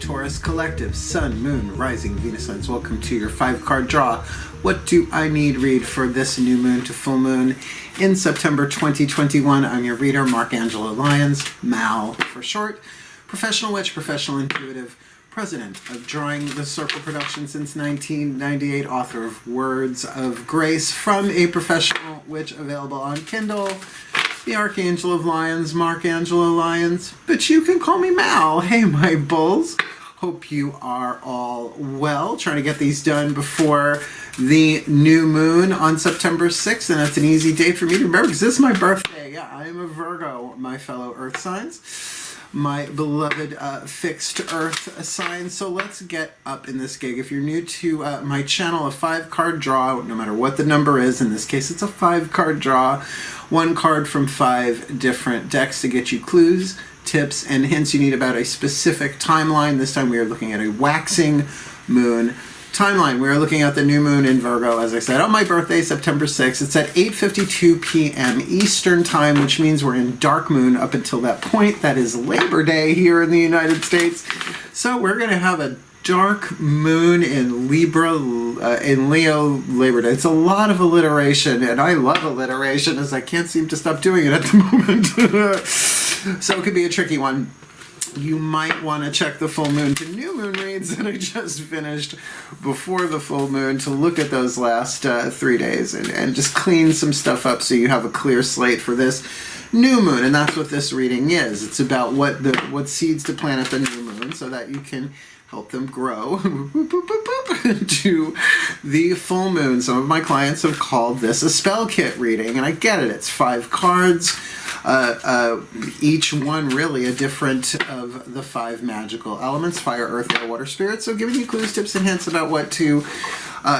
Taurus Collective, Sun, Moon, Rising, Venus signs. Welcome to your 5-card draw. What do I need read for this new moon to full moon in September 2021? I'm your reader, Angelo, Lyons, Mal for short. Professional witch, professional intuitive, president of Drawing the Circle production since 1998, author of Words of Grace from a Professional Witch, available on Kindle. The Archangel of Lyons, Angelo Lyons, but you can call me Mal. Hey, my bulls. Hope you are all well. Trying to get these done before the new moon on September 6th, and that's an easy date for me to remember because this is my birthday. Yeah, I am a Virgo, my fellow earth signs. My beloved fixed earth sign. So let's get up in this gig. If you're new to my channel, a 5-card draw, no matter what the number is, in this case it's a 5-card draw, 1 card from 5 different decks to get you clues, tips, and hints you need about a specific timeline. This time we are looking at a waxing moon timeline. We are looking at the new moon in Virgo, as I said, on my birthday, September 6th. It's at 8:52 p.m. Eastern time, which means we're in dark moon up until that point. That is Labor Day here in the United States. So we're going to have a dark moon in Libra, in Leo Labor Day. It's a lot of alliteration, and I love alliteration as I can't seem to stop doing it at the moment. So it could be a tricky one. You might want to check the full moon to new moon reads that I just finished before the full moon to look at those last 3 days and just clean some stuff up so you have a clear slate for this new moon. And that's what this reading is. It's about what seeds to plant at the new moon so that you can help them grow to the full moon. Some of my clients have called this a spell kit reading, and I get it. It's 5 cards. Each one really a different of the 5 magical elements: fire, earth, air, water, spirit. So giving you clues, tips, and hints about what to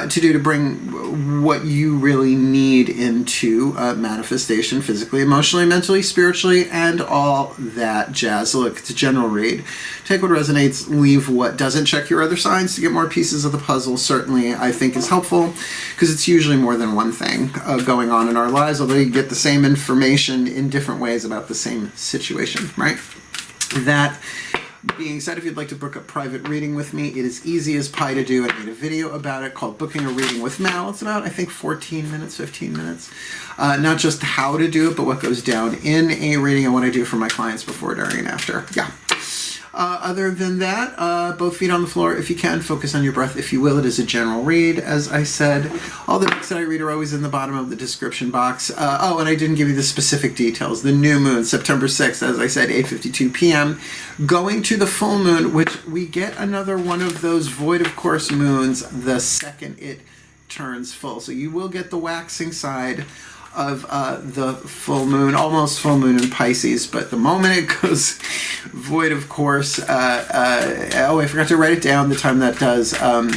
do to bring what you really need into manifestation, physically, emotionally, mentally, spiritually, and all that jazz. Look, it's a general read. Take what resonates, leave what doesn't. Check your other signs to get more pieces of the puzzle. Certainly, I think is helpful because it's usually more than one thing going on in our lives, although you get the same information in different ways about the same situation, right? That being said, if you'd like to book a private reading with me, it is easy as pie to do. I made a video about it called Booking a Reading with Mal. It's about, I think, 14 minutes, 15 minutes. Not just how to do it, but what goes down in a reading and what I do for my clients before, during, and after. Yeah. Other than that, both feet on the floor if you can. Focus on your breath if you will. It is a general read, as I said. All the books that I read are always in the bottom of the description box. Oh, and I didn't give you the specific details. The new moon, September 6th, as I said, 8:52 p.m. Going to the full moon, which we get another one of those void of course moons the second it turns full. So you will get the waxing side of the full moon, almost full moon in Pisces, but the moment it goes void, of course, oh, I forgot to write it down, the time that does,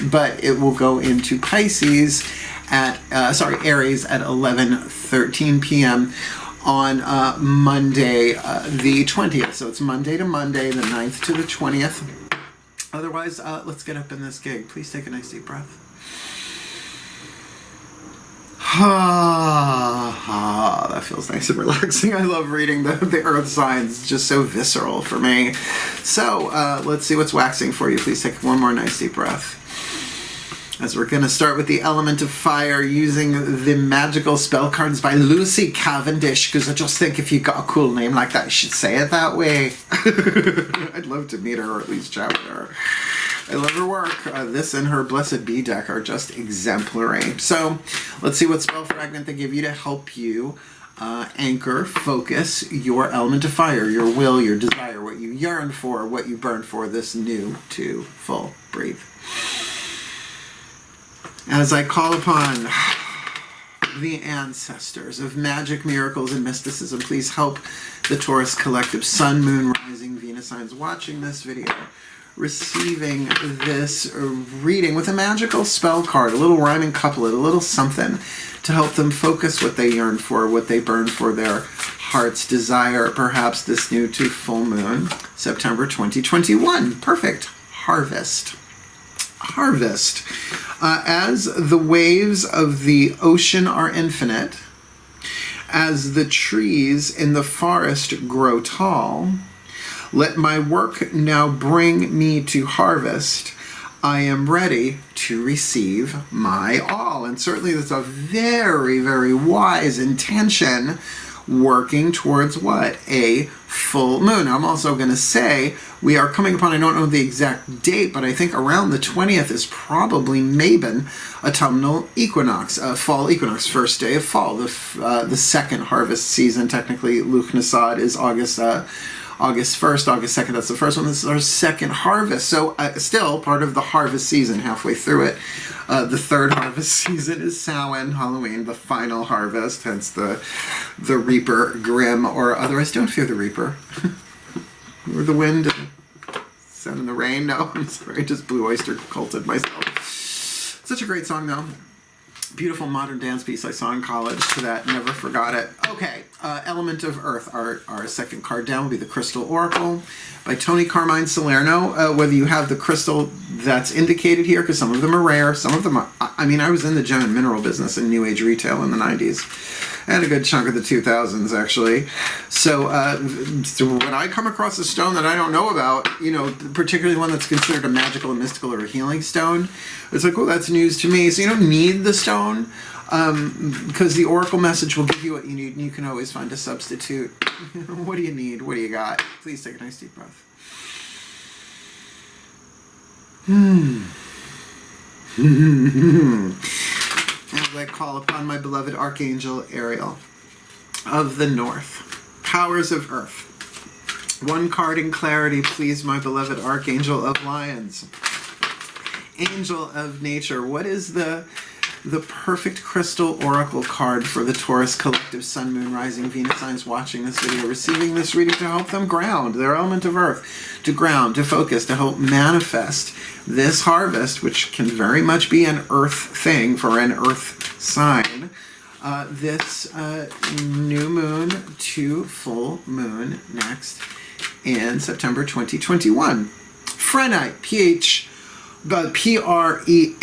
but it will go into Pisces at, Aries at 11:13 p.m. on Monday, the 20th. So it's Monday to Monday, the 9th to the 20th. Otherwise, let's get up in this gig. Please take a nice deep breath. That feels nice and relaxing. I love reading the earth signs. It's just so visceral for me. So let's see what's waxing for you. Please take one more nice deep breath. As we're going to start with the element of fire using the magical spell cards by Lucy Cavendish, because I just think if you got a cool name like that, you should say it that way. I'd love to meet her or at least chat with her. I love her work. This and her Blessed Bee deck are just exemplary. So let's see what spell fragment they give you to help you anchor, focus your element of fire, your will, your desire, what you yearn for, what you burn for this new to full. Breathe. As I call upon the ancestors of magic, miracles, and mysticism, please help the Taurus Collective, Sun, Moon, Rising, Venus signs watching this video receiving this reading with a magical spell card, a little rhyming couplet, a little something to help them focus what they yearn for, what they burn for, their heart's desire, perhaps this new to full moon, September 2021. Perfect. Harvest. Harvest. As the waves of the ocean are infinite, as the trees in the forest grow tall, Let my work now bring me to harvest. I am ready to receive my all. And certainly that's a very, very wise intention, working towards what? A full moon. I'm also going to say we are coming upon, I don't know the exact date, but I think around the 20th is probably maybe autumnal equinox, fall equinox, first day of fall. The second harvest season, technically, Lughnasadh is August 1st, August 2nd, that's the first one. This is our second harvest. So still part of the harvest season, halfway through it. The third harvest season is Samhain, Halloween, the final harvest, hence the Reaper Grim, or otherwise Don't Fear the Reaper. Or the wind, sun and the rain. No, I'm sorry, I just Blue Oyster culted myself. Such a great song though. Beautiful modern dance piece I saw in college to that, never forgot it. Okay, Element of Earth, our second card down will be the Crystal Oracle by Tony Carmine Salerno. Whether you have the crystal that's indicated here, because some of them are rare, some of them are, I mean, I was in the gem and mineral business in New Age retail in the 90s. And a good chunk of the 2000s, actually. So when I come across a stone that I don't know about, you know, particularly one that's considered a magical, a mystical, or a healing stone, it's like, well, that's news to me. So you don't need the stone, because the oracle message will give you what you need, and you can always find a substitute. What do you need? What do you got? Please take a nice deep breath. As I call upon my beloved Archangel Ariel of the North, powers of Earth. One card in clarity, please, my beloved Archangel of Lyons. Angel of Nature, what is the perfect crystal oracle card for the Taurus collective Sun, Moon, Rising, Venus signs watching this video, receiving this reading, to help them ground their element of Earth, to ground, to focus, to help manifest this harvest, which can very much be an Earth thing for an Earth sign, this new moon to full moon next in September 2021. Phrenite, P-R-E-H-N-I-T-E.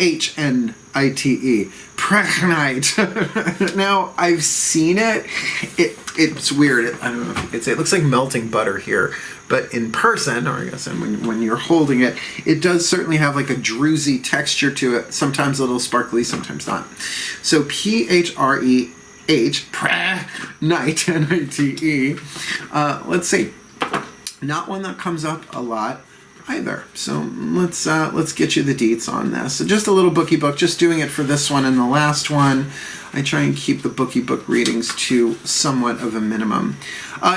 Pregnite. Now, I've seen it. It's weird. I don't know if you could say it. It looks like melting butter here. But in person, or I guess when you're holding it, it does certainly have like a druzy texture to it. Sometimes a little sparkly, sometimes not. So P-H-R-E-H, Pregnite, N-I-T-E. Let's see. Not one that comes up a lot either. So let's get you the deets on this. So just a little bookie book, just doing it for this one and the last one. I try and keep the bookie book readings to somewhat of a minimum.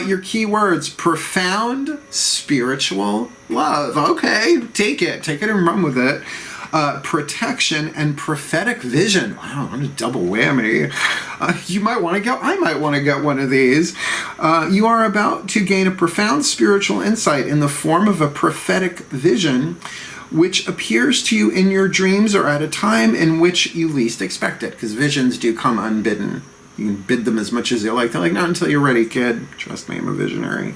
Your key words: profound spiritual love. Okay, take it and run with it. Protection and prophetic vision. Wow, what a double whammy. You might want to get, I might want to get one of these. You are about to gain a profound spiritual insight in the form of a prophetic vision, which appears to you in your dreams or at a time in which you least expect it, because visions do come unbidden. You can bid them as much as you like. They're like, not until you're ready, kid. Trust me, I'm a visionary.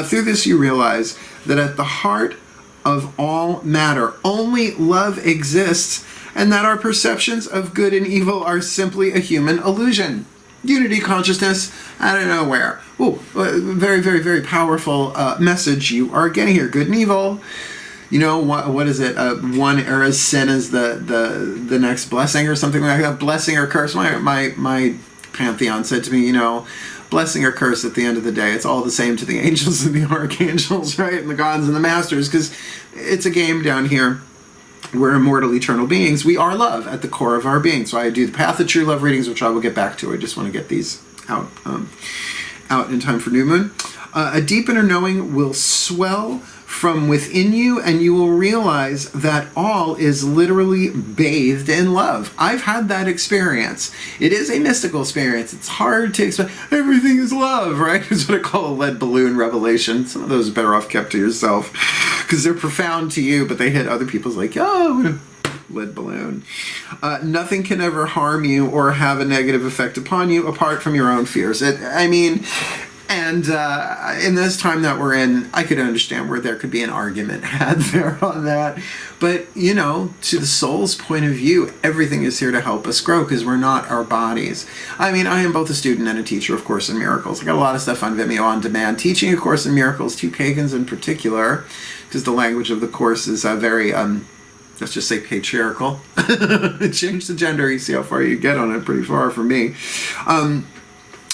Through this, you realize that at the heart of all matter, only love exists, and that our perceptions of good and evil are simply a human illusion. Unity consciousness out of nowhere. Ooh, very, very, very powerful message you are getting here. Good and evil. You know, what is it? One era's sin is the next blessing, or something like that. Blessing or curse. My pantheon said to me, you know, blessing or curse, at the end of the day, it's all the same to the angels and the archangels, right? And the gods and the masters, because it's a game down here. We're immortal, eternal beings. We are love at the core of our being. So I do the Path of True Love readings, which I will get back to. I just want to get these out in time for new moon. A deep inner knowing will swell from within you, and you will realize that all is literally bathed in love. I've had that experience. It is a mystical experience. It's hard to explain. Everything is love, right? It's what I call a lead balloon revelation. Some of those are better off kept to yourself, because they're profound to you, but they hit other people's like, oh, lead balloon. Nothing can ever harm you or have a negative effect upon you apart from your own fears. And in this time that we're in, I could understand where there could be an argument had there on that. But, you know, to the soul's point of view, everything is here to help us grow because we're not our bodies. I mean, I am both a student and a teacher of Course in Miracles. I got a lot of stuff on Vimeo on demand, teaching A Course in Miracles to pagans in particular, because the language of the Course is very, let's just say patriarchal. Change the gender, you see how far you get on it, pretty far for me.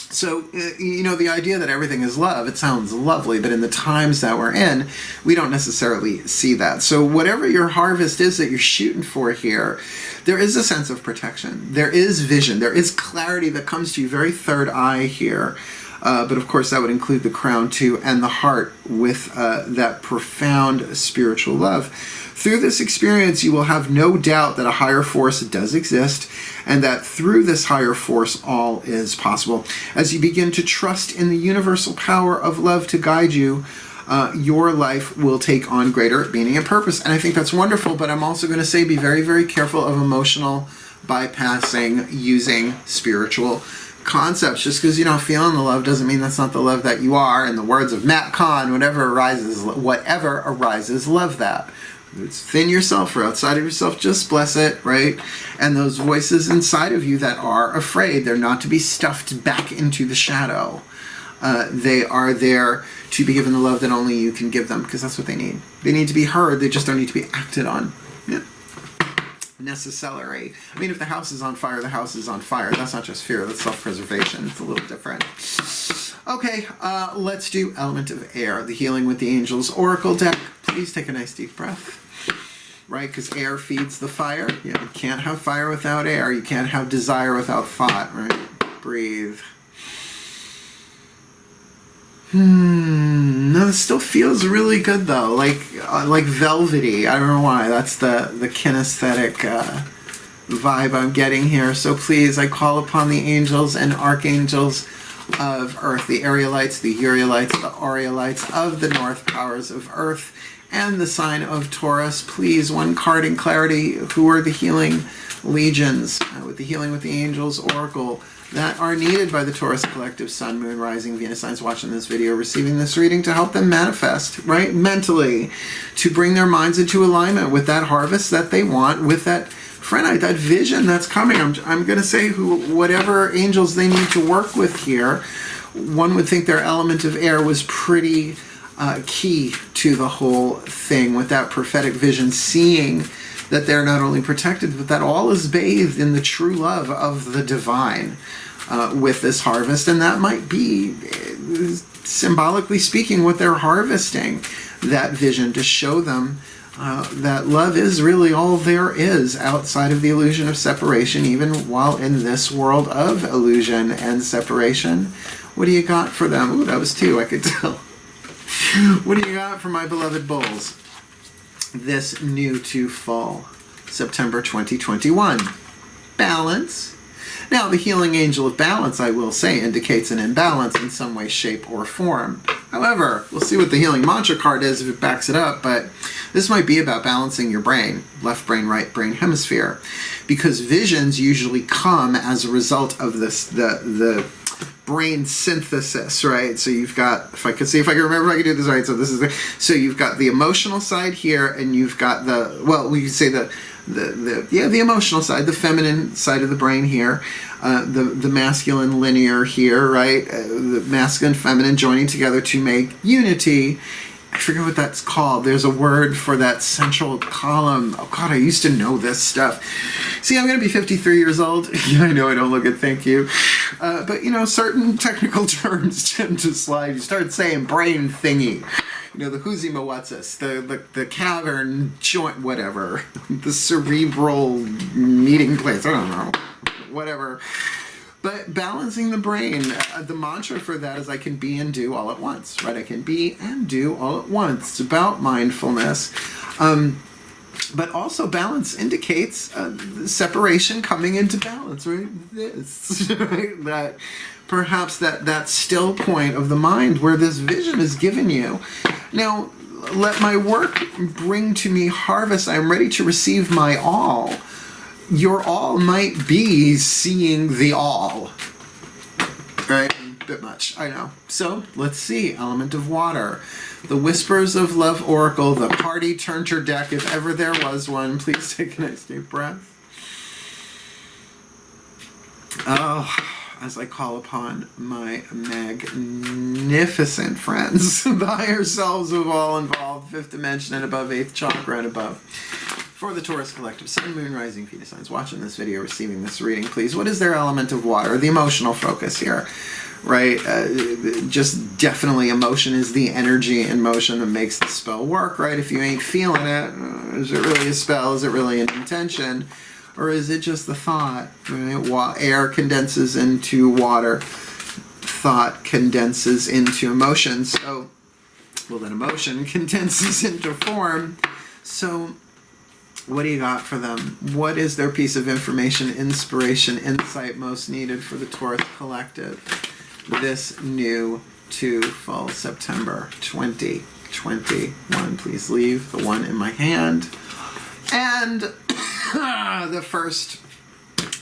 So, you know, the idea that everything is love, it sounds lovely, but in the times that we're in, we don't necessarily see that. So whatever your harvest is that you're shooting for here, there is a sense of protection. There is vision. There is clarity that comes to you, very third eye here. But of course, that would include the crown too, and the heart with that profound spiritual love. Through this experience, you will have no doubt that a higher force does exist, and that through this higher force, all is possible. As you begin to trust in the universal power of love to guide you, your life will take on greater meaning and purpose. And I think that's wonderful, but I'm also going to say be very, very careful of emotional bypassing using spiritual concepts. Just because you're not feeling the love doesn't mean that's not the love that you are. In the words of Matt Kahn, whatever arises, love that. It's within yourself or outside of yourself, just bless it, right? And those voices inside of you that are afraid, they're not to be stuffed back into the shadow. They are there to be given the love that only you can give them, because that's what they need. They need to be heard, they just don't need to be acted on. Yeah. Necessary. I mean, if the house is on fire, the house is on fire. That's not just fear, that's self-preservation. It's a little different. Okay, let's do Element of Air, the Healing with the Angels Oracle deck. Please take a nice deep breath. Right, because air feeds the fire. You can't have fire without air. You can't have desire without thought, right? Breathe. No, this still feels really good though, like velvety. I don't know why. That's the kinesthetic vibe I'm getting here. So please, I call upon the angels and archangels of Earth, the Arielites, the Urielites, the Aureolites of the North powers of Earth, and the sign of Taurus. Please, one card in clarity. Who are the healing legions with the Healing with the Angels Oracle that are needed by the Taurus Collective, Sun, Moon, Rising, Venus signs watching this video, receiving this reading to help them manifest, right, mentally, to bring their minds into alignment with that harvest that they want, with that friendite, that vision that's coming. I'm going to say whatever angels they need to work with here. One would think their element of air was pretty key to the whole thing, with that prophetic vision, seeing that they're not only protected, but that all is bathed in the true love of the divine with this harvest. And that might be, symbolically speaking, what they're harvesting, that vision to show them that love is really all there is outside of the illusion of separation, even while in this world of illusion and separation. What do you got for them? Ooh, that was two, I could tell. What do you got for my beloved bulls? This new to fall, September 2021. Balance. Now, the healing angel of balance, I will say, indicates an imbalance in some way, shape, or form. However, we'll see what the healing mantra card is if it backs it up, but this might be about balancing your brain, left brain, right brain hemisphere, because visions usually come as a result of this, the brain synthesis, right? So you've got, if I can remember if I can do this right, so you've got the emotional side here, and you've got the, well, we could say the emotional side, the feminine side of the brain here, the masculine linear here, right? The masculine and feminine joining together to make unity. I forget what that's called. There's a word for that central column. Oh God, I used to know this stuff. See, I'm going to be 53 years old. Yeah, I know I don't look it, thank you. But you know, certain technical terms tend to slide. You start saying brain thingy. You know, the Huzimawatsis, the cavern joint, whatever. The cerebral meeting place, I don't know. Whatever. But balancing the brain, the mantra for that is I can be and do all at once, right? I can be and do all at once. It's about mindfulness. But also balance indicates separation coming into balance, right? This, right? That perhaps that still point of the mind where this vision is given you. Now, let my work bring to me harvest. I am ready to receive my all. Your all might be seeing the all, right? Bit much, I know. So let's see. Element of water. The Whispers of Love Oracle, the party turner deck, if ever there was one. Please take a nice deep breath. Oh, as I call upon my magnificent friends, the higher selves of all involved, 5th dimension and above, 8th chakra and above. For the Taurus collective, Sun, Moon, Rising, Venus signs watching this video, receiving this reading, please. What is their element of water? The emotional focus here, right? Just definitely emotion is the energy in motion that makes the spell work, right? If you ain't feeling it, is it really a spell? Is it really an intention? Or is it just the thought? Right? Air condenses into water. Thought condenses into emotion. So, well, then emotion condenses into form. So, what do you got for them? What is their piece of information, inspiration, insight most needed for the Taurus collective this new to full September 2021? Please leave the one in my hand. And the first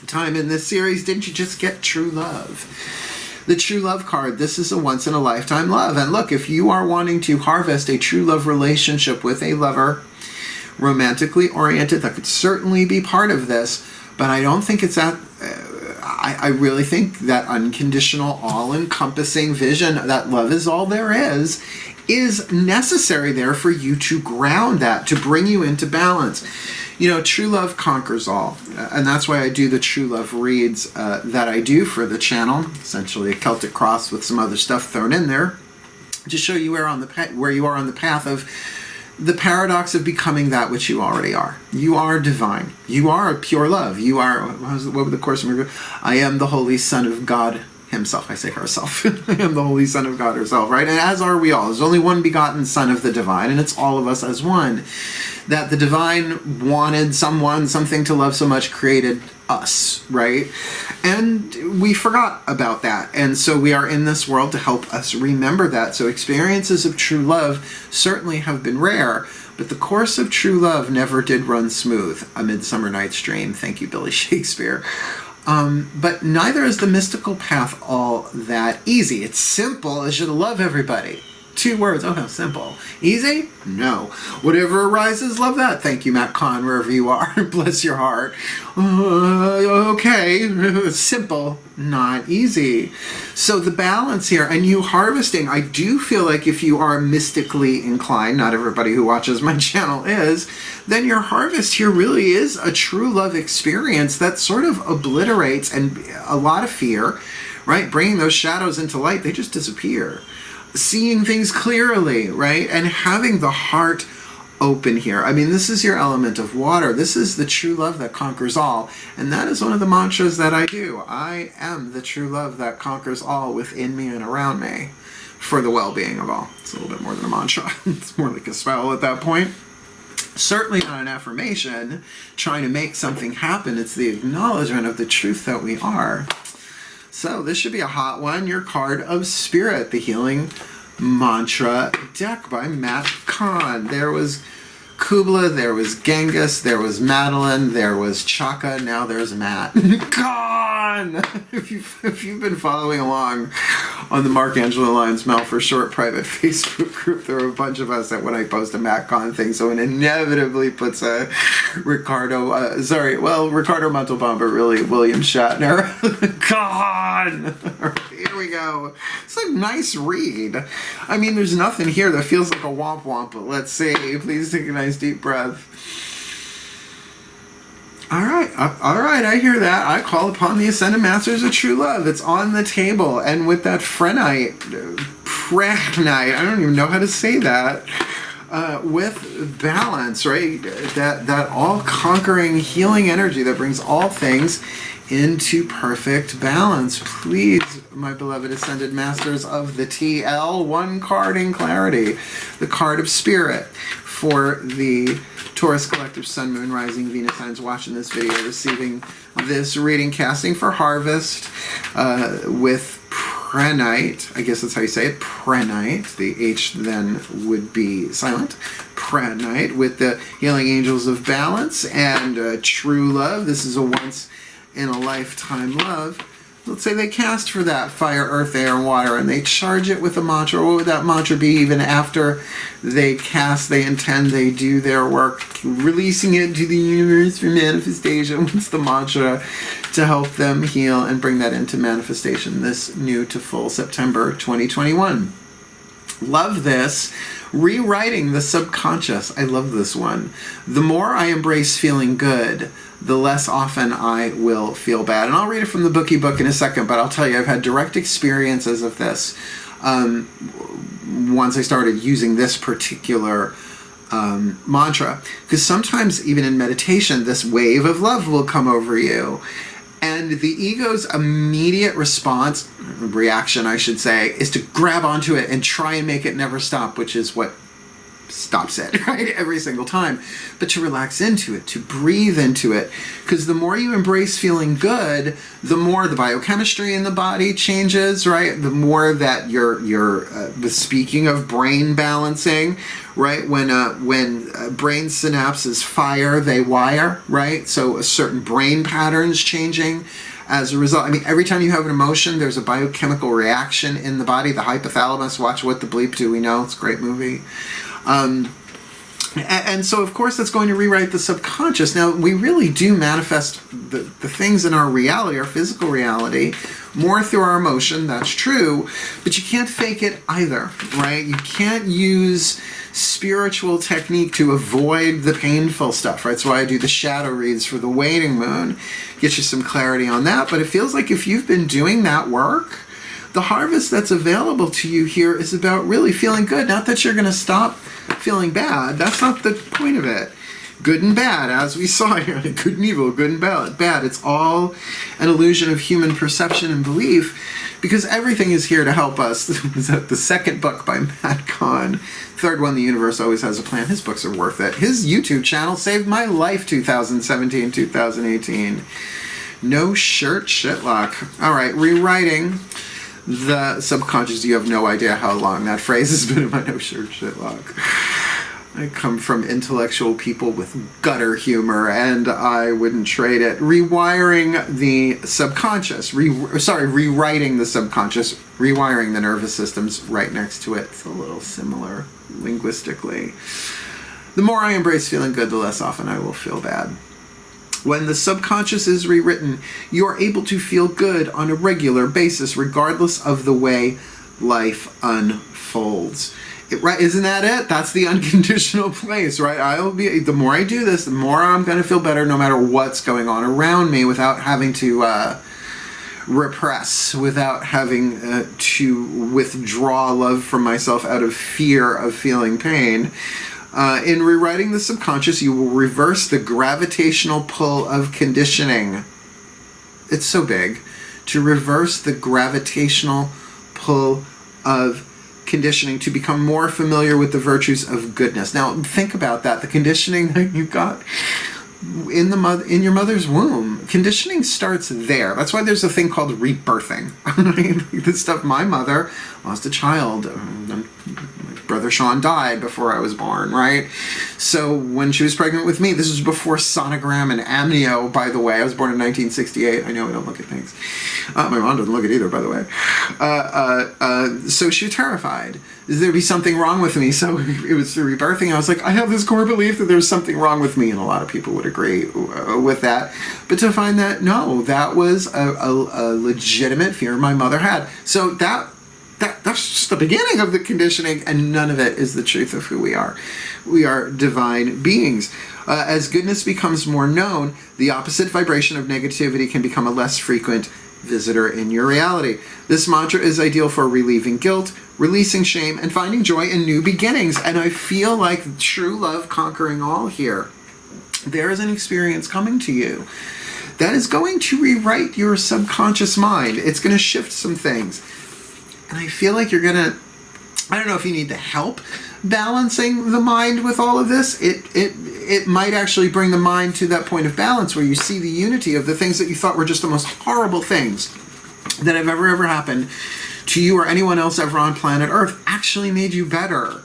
time in this series, didn't you just get true love? The true love card. This is a once-in-a-lifetime love. And look, if you are wanting to harvest a true love relationship with a lover, romantically oriented, that could certainly be part of this, but I don't think it's that. I really think that unconditional, all-encompassing vision that love is all there is necessary there for you to ground that, to bring you into balance. You know, true love conquers all, and that's why I do the true love reads that I do for the channel, essentially a Celtic cross with some other stuff thrown in there, to show you where you are on the path of the paradox of becoming that which you already are. You are divine. You are a pure love. You are, what would the Course remember? I am the Holy Son of God himself. I say herself. I am the Holy Son of God herself, right? And as are we all. There's only one begotten Son of the divine, and it's all of us as one. That the divine wanted something to love so much, created us, right? And we forgot about that. And so we are in this world to help us remember that. So experiences of true love certainly have been rare, but the course of true love never did run smooth. A Midsummer Night's Dream. Thank you, Billy Shakespeare. But neither is the mystical path all that easy. It's simple as you love everybody. 2 words. Oh, how simple. Easy? No. Whatever arises, love that. Thank you, Matt Kahn, wherever you are. Bless your heart. Okay. Simple, not easy. So the balance here, and you harvesting, I do feel like if you are mystically inclined, not everybody who watches my channel is, then your harvest here really is a true love experience that sort of obliterates and a lot of fear, right? Bringing those shadows into light, they just disappear. Seeing things clearly, right? And having the heart open here. I mean, this is your element of water. This is the true love that conquers all. And that is one of the mantras that I do. I am the true love that conquers all within me and around me for the well-being of all. It's a little bit more than a mantra. It's more like a spell at that point. Certainly not an affirmation trying to make something happen. It's the acknowledgement of the truth that we are. So this should be a hot one. Your card of spirit, the healing mantra deck by Matt Kahn. There was Kubla, there was Genghis, there was Madeline, there was Chaka, now there's Matt Kahn. If you've been following along on the Angelo, Lyons, Mel for Short private Facebook group, there are a bunch of us that when I post a Matt Kahn thing, so it inevitably puts a Ricardo Montalban, but really William Shatner. Kahn. Here we go. It's a nice read. I mean, there's nothing here that feels like a womp womp, but let's see. Please take a nice deep breath. All right, I hear that. I call upon the Ascended Masters of True Love. It's on the table. And with that Prenite, I don't even know how to say that, with balance, right? That all-conquering healing energy that brings all things into perfect balance. Please, my beloved Ascended Masters of the TL, one card in clarity, the card of Spirit for the Taurus Collective Sun, Moon, Rising, Venus signs watching this video, receiving this reading, casting for harvest with Prenite. I guess that's how you say it, Prenite. The H then would be silent. Prenite with the Healing Angels of Balance and True Love. This is a once in a lifetime love let's say they cast for that fire, earth, air, and water, and they charge it with a mantra. What would that mantra be even after they cast, they intend, they do their work, releasing it to the universe for manifestation? What's the mantra to help them heal and bring that into manifestation this new to full September 2021? Love this. Rewriting the subconscious. I love this one. The more I embrace feeling good, the less often I will feel bad. And I'll read it from the bookie book in a second, but I'll tell you, I've had direct experiences of this once I started using this particular mantra. Because sometimes even in meditation, this wave of love will come over you. And the ego's immediate response, reaction I should say, is to grab onto it and try and make it never stop, which is what stops it, right? Every single time. But to relax into it, to breathe into it. Because the more you embrace feeling good, the more the biochemistry in the body changes, right? The more that you're speaking of brain balancing, right? When brain synapses fire, they wire, right? So certain brain patterns changing as a result. I mean, every time you have an emotion, there's a biochemical reaction in the body. The hypothalamus, watch What the Bleep Do We Know? It's a great movie. And so, of course, that's going to rewrite the subconscious. Now, we really do manifest the things in our reality, our physical reality, more through our emotion. That's true. But you can't fake it either, right? You can't use spiritual technique to avoid the painful stuff, right? That's why I do the shadow reads for the waning moon. Get you some clarity on that. But it feels like if you've been doing that work, the harvest that's available to you here is about really feeling good. Not that you're going to stop feeling bad. That's not the point of it. Good and bad, as we saw here, good and evil, good and bad. It's all an illusion of human perception and belief, because everything is here to help us. The second book by Matt Kahn. Third one, The Universe Always Has a Plan. His books are worth it. His YouTube channel saved my life 2017, 2018. No shirt, shitlock. All right, rewriting the subconscious. You have no idea how long that phrase has been in my no shirt shitlock. I come from intellectual people with gutter humor, and I wouldn't trade it. Rewiring the subconscious. Rewriting the subconscious. Rewiring the nervous system's right next to it. It's a little similar linguistically. The more I embrace feeling good, the less often I will feel bad. When the subconscious is rewritten, you are able to feel good on a regular basis, regardless of the way life unfolds. Right? Isn't that it? That's the unconditional place, right? The more I do this, the more I'm going to feel better no matter what's going on around me, without having to repress, without having to withdraw love from myself out of fear of feeling pain. In rewriting the subconscious, you will reverse the gravitational pull of conditioning. It's so big. To reverse the gravitational pull of conditioning, to become more familiar with the virtues of goodness. Now, think about that. The conditioning that you got in your mother's womb. Conditioning starts there. That's why there's a thing called rebirthing. This stuff, my mother lost a child. My brother Sean died before I was born, right? So when she was pregnant with me, this was before sonogram and amnio, by the way. I was born in 1968. I know I don't look at things. My mom doesn't look at either, by the way. So she was terrified. There'd be something wrong with me. So it was through rebirthing. I was like, I have this core belief that there's something wrong with me. And a lot of people would agree with that. But to find that, no, that was a legitimate fear my mother had. So that's just the beginning of the conditioning, and none of it is the truth of who we are. We are divine beings. As goodness becomes more known, the opposite vibration of negativity can become a less frequent visitor in your reality. This mantra is ideal for relieving guilt, releasing shame, and finding joy in new beginnings. And I feel like true love conquering all here. There is an experience coming to you that is going to rewrite your subconscious mind. It's going to shift some things. And I feel like you're going to, I don't know if you need the help balancing the mind with all of this. It might actually bring the mind to that point of balance where you see the unity of the things that you thought were just the most horrible things that have ever happened to you or anyone else ever on planet Earth actually made you better.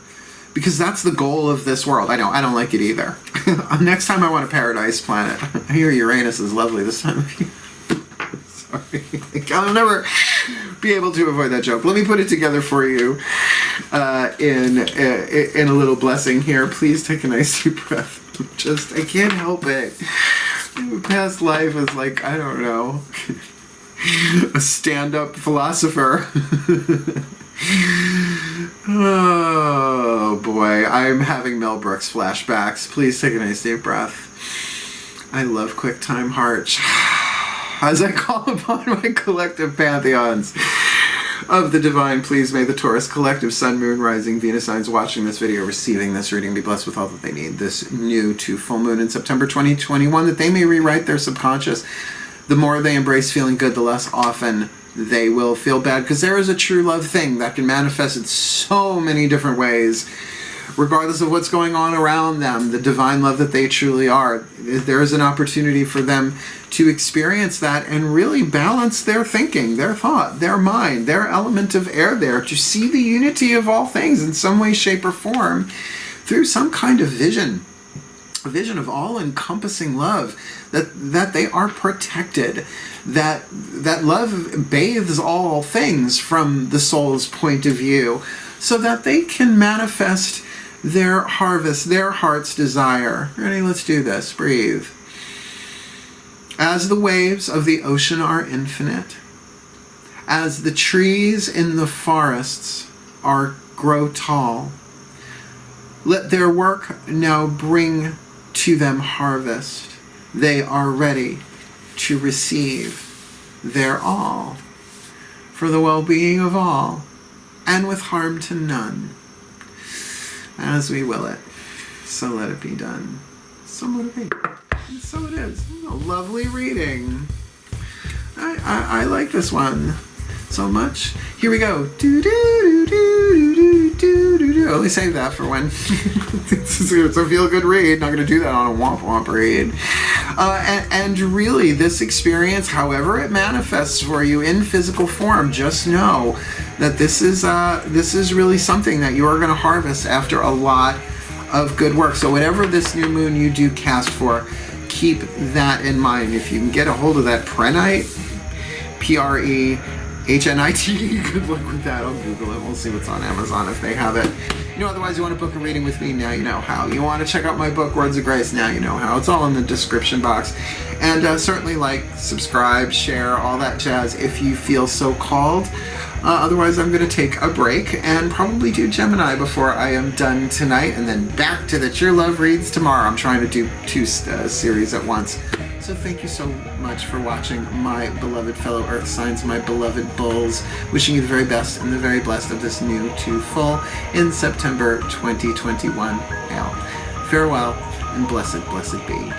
Because that's the goal of this world. I know, I don't like it either. Next time I want a paradise planet. I hear Uranus is lovely this time of year. Sorry. I'll never be able to avoid that joke. Let me put it together for you in a little blessing here. Please take a nice deep breath. I can't help it. Past life is like, I don't know, a stand-up philosopher. Oh boy, I'm having Mel Brooks flashbacks. Please take a nice deep breath. I love quick time hearts. As I call upon my collective pantheons of the divine, please may the Taurus collective sun, moon, rising, Venus signs watching this video, receiving this reading, be blessed with all that they need this new to full moon in September 2021, that they may rewrite their subconscious. The more they embrace feeling good, the less often they will feel bad, because there is a true love thing that can manifest in so many different ways, regardless of what's going on around them. The divine love that they truly are, there is an opportunity for them to experience that and really balance their thinking, their thought, their mind, their element of air there, to see the unity of all things in some way, shape, or form through some kind of vision. A vision of all-encompassing love, that they are protected, that love bathes all things from the soul's point of view, so that they can manifest their harvest, their heart's desire. Ready? Let's do this. Breathe. As the waves of the ocean are infinite, as the trees in the forests grow tall, let their work now bring to them harvest. They are ready to receive their all, for the well-being of all, and with harm to none. As we will it, so let it be done. So let it be. And so it is. A lovely reading. I like this one so much. Here we go. Do do do do do do do do. Only save that for when it's a feel-good read. Not going to do that on a womp-womp read. And really, this experience, however it manifests for you in physical form, just know that this is really something that you are going to harvest after a lot of good work. So whatever this new moon you do cast for, keep that in mind. If you can get a hold of that Prenite, Prenite, good luck with that. I'll Google it. We'll see what's on Amazon if they have it. Otherwise you want to book a reading with me, now you know how. You want to check out my book, Words of Grace, now you know how. It's all in the description box. And certainly like, subscribe, share, all that jazz if you feel so called. Otherwise I'm going to take a break and probably do Gemini before I am done tonight, and then back to the True Love reads tomorrow. I'm trying to do two series at once. So thank you so much for watching, my beloved fellow Earth signs, my beloved bulls. Wishing you the very best and the very blessed of this new to full in September 2021. Hail. Farewell and blessed, blessed be.